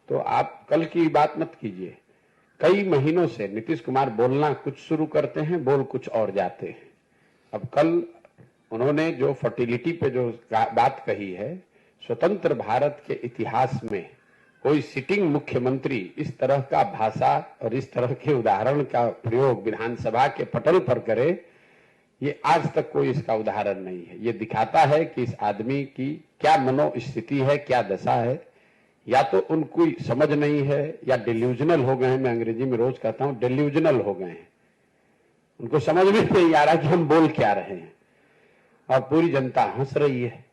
तो आप कल की बात मत कीजिए। कई महीनों से नीतीश कुमार बोलना कुछ शुरू करते हैं, बोल कुछ और जाते हैं। अब कल उन्होंने जो फर्टिलिटी पे जो बात कही है, स्वतंत्र भारत के इतिहास में कोई सिटिंग मुख्यमंत्री इस तरह का भाषा और इस तरह के उदाहरण का प्रयोग विधानसभा के पटल पर करे, ये आज तक कोई इसका उदाहरण नहीं है। ये दिखाता है कि इस आदमी की क्या मनोस्थिति है, क्या दशा है। या तो उनको समझ नहीं है या डिल्यूजनल हो गए हैं। मैं अंग्रेजी में रोज कहता हूं डिल्यूजनल हो गए हैं, उनको समझ में नहीं आ रहा कि हम बोल क्या रहे हैं और पूरी जनता हंस रही है।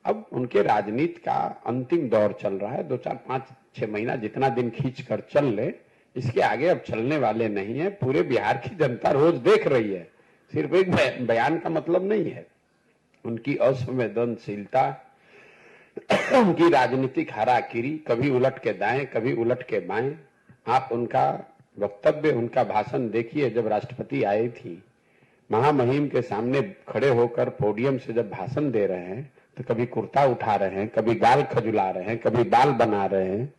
अब उनके राजनीति का अंतिम दौर चल रहा है। 2, 4, 5, 6 महीना जितना दिन खींच कर चल ले, इसके आगे अब चलने वाले नहीं है। पूरे बिहार की जनता रोज देख रही है, सिर्फ एक बयान का मतलब नहीं है। उनकी असंवेदनशीलता, उनकी राजनीतिक हाराकिरी, कभी उलट के दाएं कभी उलट के बाएं। आप उनका वक्तव्य, उनका भाषण देखिए। जब राष्ट्रपति आई थी, महामहिम के सामने खड़े होकर पोडियम से जब भाषण दे रहे हैं तो कभी कुर्ता उठा रहे हैं, कभी गाल खजुला रहे हैं, कभी बाल बना रहे हैं।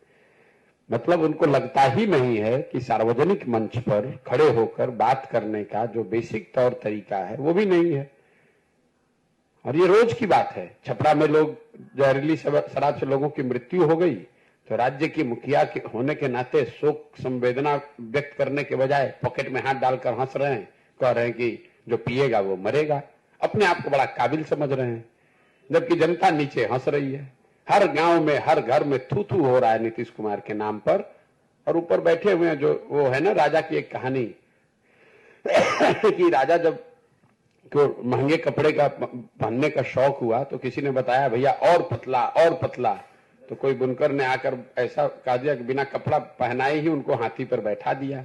मतलब उनको लगता ही नहीं है कि सार्वजनिक मंच पर खड़े होकर बात करने का जो बेसिक तौर तरीका है वो भी नहीं है। और ये रोज की बात है। छपरा में लोग जहरीली शराब से लोगों की मृत्यु हो गई तो राज्य की मुखिया के होने के नाते शोक संवेदना व्यक्त करने के बजाय पॉकेट में हाथ डालकर हंस रहे हैं, कह रहे हैं कि जो पिएगा वो मरेगा। अपने आप को बड़ा काबिल समझ रहे हैं, जबकि जनता नीचे हंस रही है। हर गांव में, हर घर में थू थू हो रहा है नीतीश कुमार के नाम पर। और ऊपर बैठे हुए हैं जो वो है ना, राजा की एक कहानी कि राजा जब को महंगे कपड़े का पहनने का शौक हुआ तो किसी ने बताया भैया और पतला और पतला। तो कोई बुनकर ने आकर ऐसा कह दिया कि बिना कपड़ा पहनाए ही उनको हाथी पर बैठा दिया।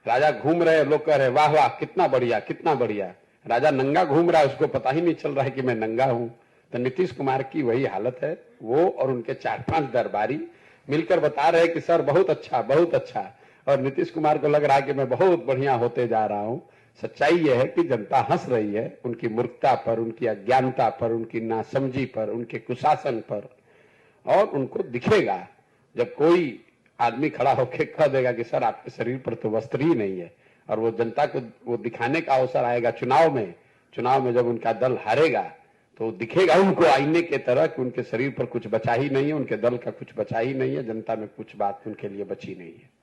राजा घूम रहे, लोग कह रहे वाह वाह कितना बढ़िया कितना बढ़िया। राजा नंगा घूम रहा है, उसको पता ही नहीं चल रहा है कि मैं नंगा हूं। तो नीतीश कुमार की वही हालत है। वो और उनके 4-5 दरबारी मिलकर बता रहे कि सर बहुत अच्छा बहुत अच्छा, और नीतीश कुमार को लग रहा है कि मैं बहुत बढ़िया होते जा रहा हूं। सच्चाई यह है कि जनता हंस रही है उनकी मूर्खता पर, उनकी अज्ञानता पर, उनकी नासमझी पर, उनके कुशासन पर। और उनको दिखेगा जब कोई आदमी खड़ा होकर कह देगा कि सर आपके शरीर पर तो वस्त्र ही नहीं है, और वो जनता को वो दिखाने का अवसर आएगा चुनाव में जब उनका दल हारेगा तो दिखेगा उनको आईने के तरह कि उनके शरीर पर कुछ बचा ही नहीं है, उनके दल का कुछ बचा ही नहीं है, जनता में कुछ बात उनके लिए बची नहीं है।